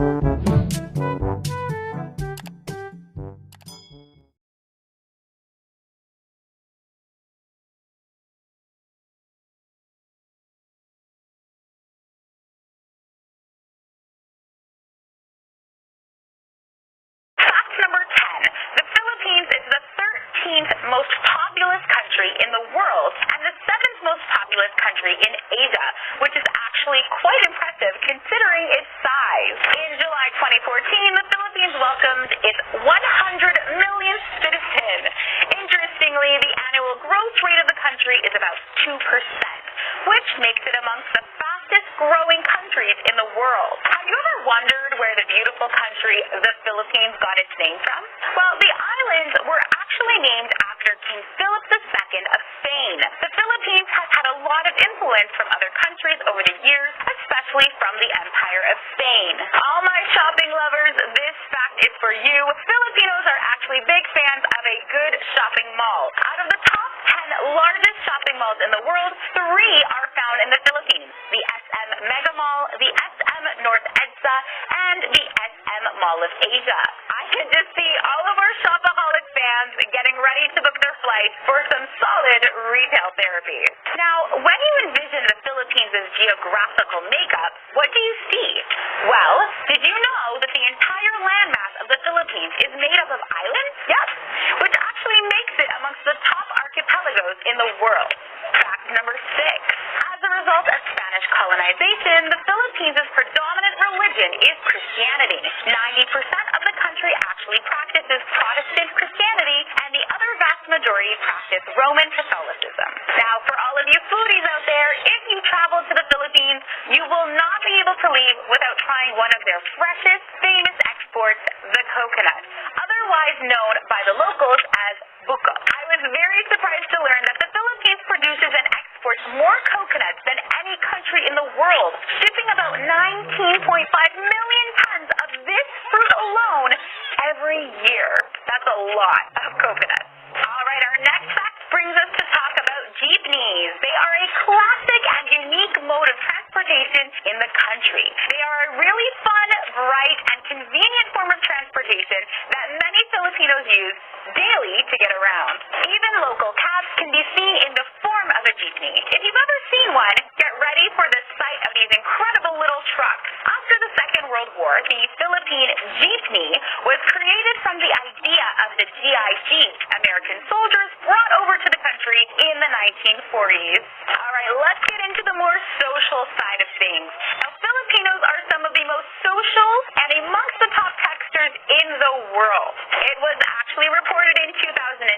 Fact number 10. The Philippines is the 13th most populous country in the world and the 7th most populous country in Asia, which is actually quite impressive considering its size. In July 2014, the Philippines welcomed its 100 millionth citizen. Interestingly, the annual growth rate of the country is about 2%, which makes it amongst the fastest growing countries in the world. Have you ever wondered where the beautiful country, the Philippines, got its name from? Well, the islands were actually named after King Philip II of Spain. The Philippines has had a lot of influence from other countries over the years, especially from the Empire of Spain. All my shopping lovers, this fact is for you. Filipinos are actually big fans of a good shopping mall. Out of the top 10 largest shopping malls in the world, 3 are found in the Philippines: the SM Mega Mall, the SM North EDSA, and the SM Mall of Asia. I can just see all of our shopaholic fans getting ready to book their flights for some solid retail therapy. Now, when you envision the Philippines' geographical makeup, what do you see? Well, did you know that the entire landmass of the Philippines is made up of islands? Yes, which actually makes it amongst the top archipelagos in the world. Fact number 6. As a result of Spanish colonization, the Philippines' predominant religion is Christianity. 90% of the country actually practices Protestant Christianity, and the other vast majority practice Roman Catholicism. Now, for all of you foodies out there, if you travel to the Philippines, you will not be able to leave without trying one of their freshest, famous exports, the coconut, otherwise known by the locals as buko. I was very surprised to learn that the Philippines produces and exports more coconuts than any country in the world, shipping about 19.5 million tons of this fruit alone every year. That's a lot of coconuts. All right, our next fact brings us to talk about jeepneys. They are a classic and unique mode of transportation in the country. They are a really fun, bright, and convenient form of transportation that many Filipinos use daily to get around. Even local cabs can be seen in the form of a jeepney. If you've ever seen one, get ready for the sight of these incredible little trucks. After the Second World War, the Philippine jeepney was created from the idea of the GI Jeep American soldiers brought over to the country in the 1940s. All right, let's get into the more social side of things. Now, Filipinos are some of the most social and amongst the top texters in the world. It was actually reported in 2009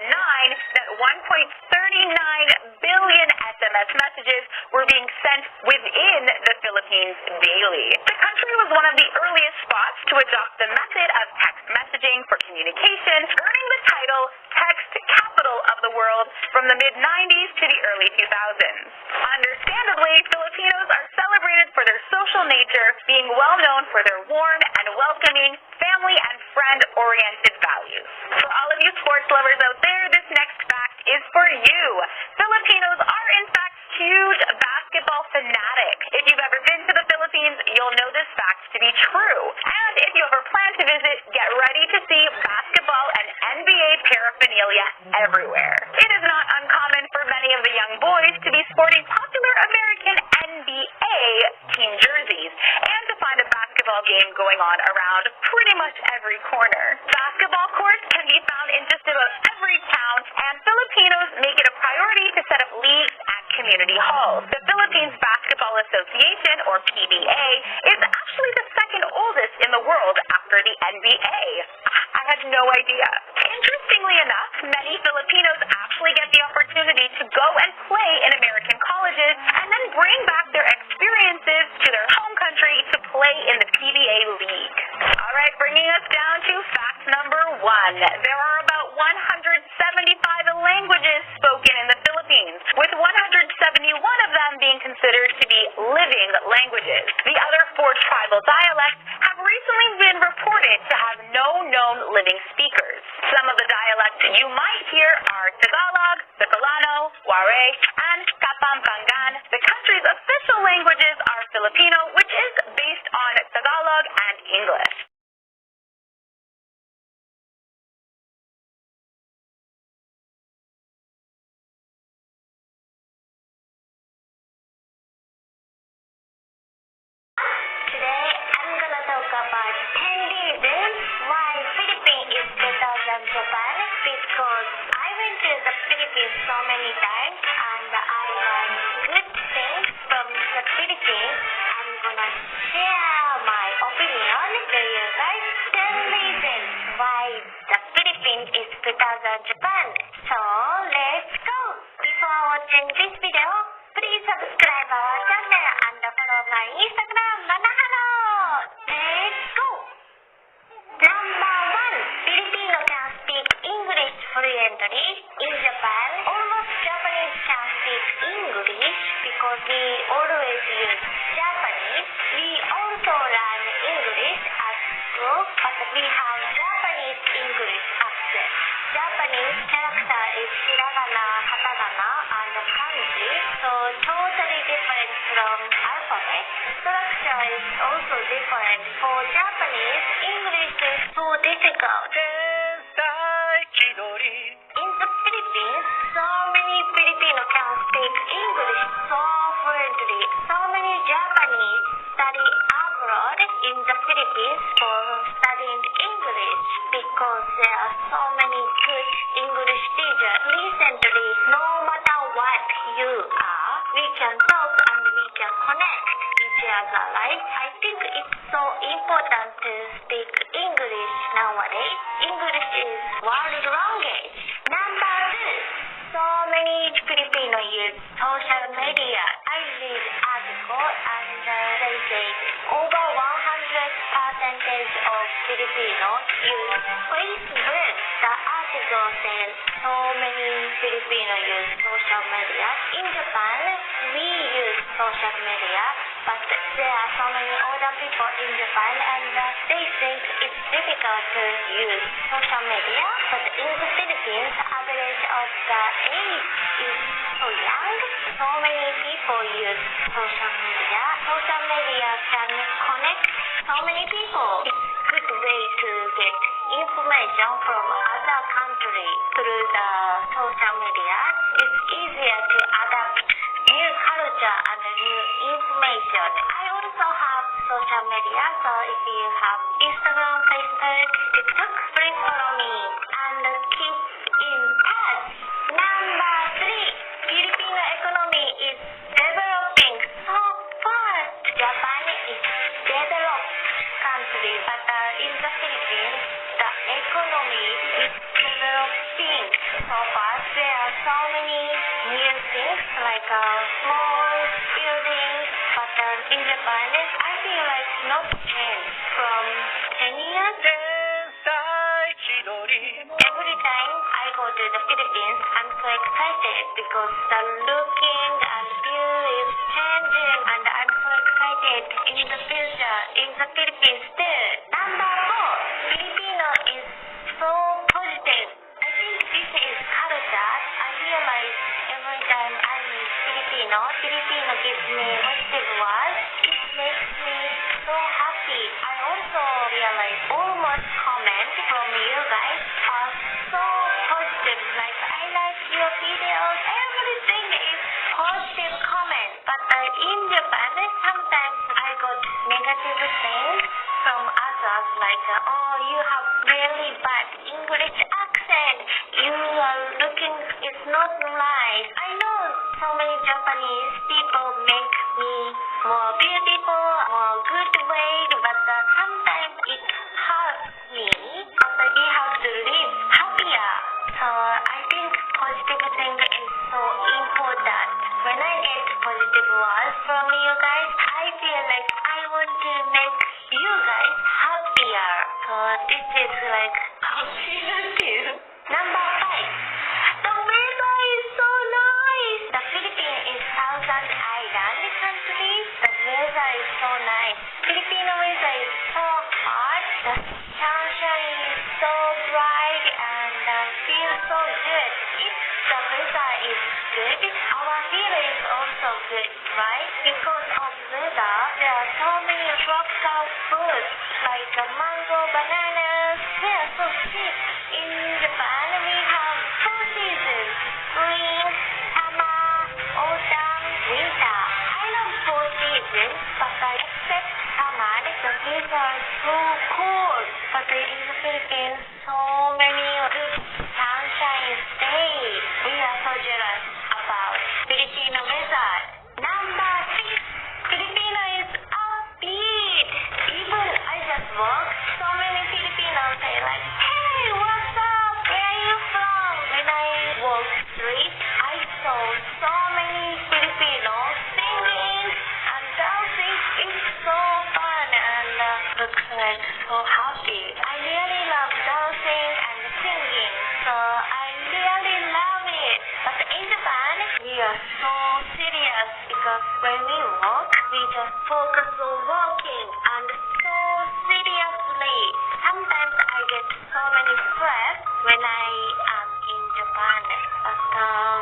that 1.39 billion SMS messages were being sent within the Philippines daily. The country was one of the earliest spots to adopt the method of text messaging for communication, earning the title Text Capital of the World from the mid-90s to the early 2000s. Understandably, Filipinos are celebrated for their social nature, being well known for their warm and welcoming, family and friend-oriented values. For all of you sports lovers out there, this next fact is for you. Filipinos are, in fact, huge basketball fanatics. If you've ever been to the Philippines, you'll know this fact to be true. And if you ever plan to visit, get ready to see basketball and NBA paraphernalia everywhere. It is not uncommon for many of the young boys to be sporting popular American NBA team jerseys and to find a basketball game going on around pretty much every corner. Basketball courts can be found in just about every town, and Filipinos make it a priority to set up leagues at community halls. The Philippines Basketball Association, or PBA, is actually the second oldest in the world after the NBA. I had no idea. Interestingly enough, many Filipinos actually get the opportunity to go and play in American colleges and then bring back their experiences to their home country to play in the PBA league. All right, bringing us down to fact number 1. There are about 175 languages spoken in the Philippines, with 171 of them being considered to be living languages. The other 4 tribal dialects have recently been reported to have no known living speakers. Some of the dialects you might hear are Tagalog, Bicolano, Waray, and Kapampangan. The country's official languages are Filipino, which is based on Tagalog and English. about 10 reasons why Philippines is better than Japan, because I went to the Philippines so many times and I learned good things from the Philippines. I'm gonna share my opinion to you guys. 10 reasons why the Philippines is better than Japan. So let's go! Before watching this video, please subscribe our channel and follow my Instagram, Manahalo! Let's go! Number 1. Filipino can speak English fluently. In Japan, almost Japanese can speak English because we always use Japanese. We also learn English at school, but we have Japanese English accent. Japanese character is hiragana, katakana, and kanji, so totally different from alphabet. Structure is also different. For Japanese, English is so difficult. In the Philippines, so many Filipino can speak English so fluently. So many Japanese study abroad in the Philippines for studying English because there are so many good English teachers. Recently, no matter what you are, we can talk and we can connect each other, right? I think it's so important to speak English nowadays. English is world language. Number 2. So many Filipino use social media. I read article and they say over 100% of Filipinos use Facebook. The article says so many Filipinos use social media. In Japan, we use social media, but there are so many older people in Japan and they think it's difficult to use social media. But in the Philippines, the average of the age is so young. So many people use social media. Social media can connect so many people. It's a good way to get information from other countries through the social media. It's easier to adapt new culture and new information. I also have social media, so if you have Instagram, Facebook, TikTok, please follow me and keep in touch. Number 3. Filipino economy is developing so fast. Japan is developed country, but in the Philippines, the economy is developing so fast. There are so many new things like small buildings, but in Japan, I feel like not change from 10 years. Every time I go to the Philippines, I'm so excited because the looking and view is changing, and I'm so excited in the future in the Philippines too. Number 4. Filipino is so positive. I think this is culture. I realize every time I meet Filipino gives me positive words. It makes me so happy. I also realize almost comments from you guys are so positive. Like, I like your videos. Everything is positive comments. But in Japan, sometimes I got negative things from others, like, oh, you have really bad English accent. You are looking, it's not nice. I know so many Japanese people make me more beautiful, more good way, but sometimes it hurts me. But we have to live happier. So I think positive thing is so important. When I get positive words from you guys, I feel like I want to make you guys happier. So this is like happiness too. Number 5. The weather is so nice. The Philippines is Southern Island country. The weather is so nice. Filipino weather is so hot. The sunshine is so bright and feels so good. If the weather is good, our feeling is also good, right? Because of weather, there are so many tropical fruits like mango, bananas. They are so cheap. In Japan, we have 4 seasons: spring, summer, autumn, winter. I love 4 seasons, but except summer, the weather is so cold. But in the Philippines, so many good sunshine days. We are so jealous about Filipino weather. Number 6, Filipino is upbeat. Even I just walk, so many Filipinos say like, hey, what's up? Where are you from? When I walk street, I saw so many Filipinos singing and dancing. It's so fun and looks like so happy. I really love dancing and singing, so I really love it. But in Japan, we are so serious because when we walk, we just focus on walking and so seriously. Sometimes I get so many stress when I am in Japan. But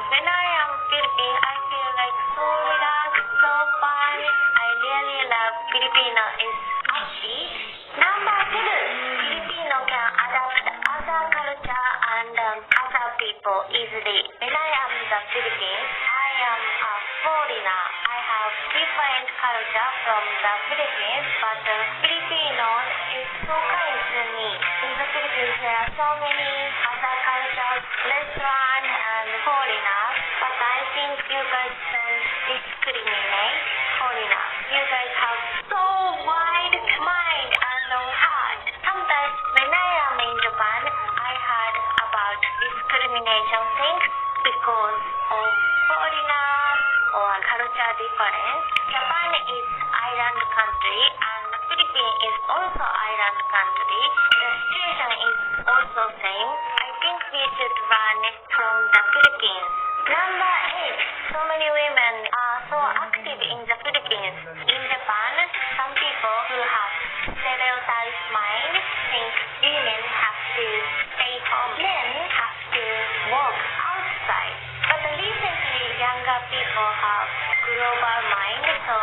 when I am Philippines, I feel like so relaxed, so fun. I really love Filipino is happy. Number 7, Filipino can adapt other culture and other people easily. When I am in the Philippines, I am a foreigner. I have different culture from the Philippines, but Filipino is so kind to me. In the Philippines, there are so many other cultures, restaurants and foreigners, but I think you guys don't discriminate foreigners. You guys have so wide mind and heart. Sometimes when I am in Japan, I heard about discrimination things because of foreigners or culture difference. Japan is island country and the Philippines is also island country. The situation is also same. I think we should learn from the Philippines. Number 8, so many women are so active in the Philippines. In Japan, some people who have stereotype mind think women have to stay home, men have to walk outside. But recently, younger people have global mind, so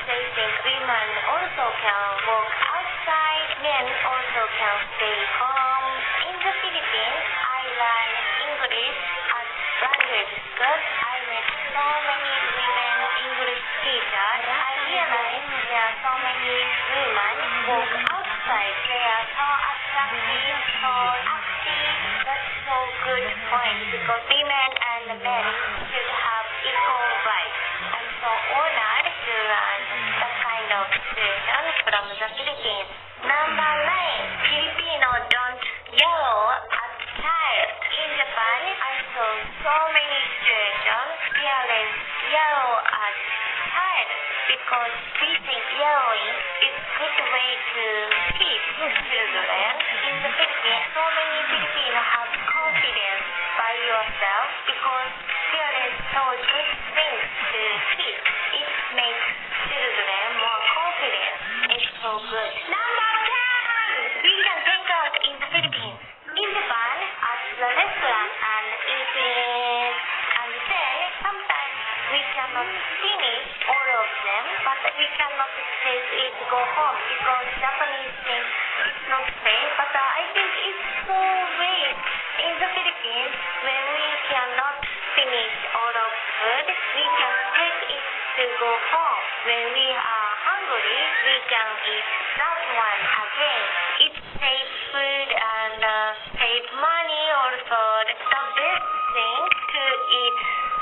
they think women also can walk outside, men also can stay home. In the Philippines, I learned English at language school. I met so many women English teachers. I realized there are so many women walk outside. They are so attractive, so active. That's so good point because women and men should have equal rights. I'm so honored to learn that kind of situation from the Philippines. Number 9, Filipino don't yell at child. In Japan, I saw so many situations parents yell at child because we think yelling is good way to teach children. In the Philippines, so many Filipinos have confidence by yourself because parents told good things to teach. It makes children more confident. It's so good. Number 10, we can take out in the Philippines. In Japan, at the restaurant and eating and then sometimes we cannot finish all of them, but we cannot take it to go home because Japanese think it's not safe. But I think it's so great. In the Philippines, when we cannot finish all of food, we can take it to go home. When we are hungry, we can eat that one again. It saves food and save money also. The best thing to eat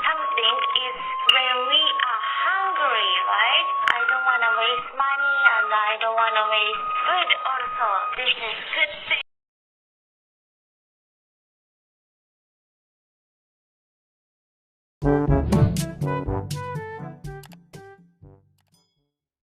something is when we are hungry, right? I don't want to waste money and I don't want to waste food also. This is good thing.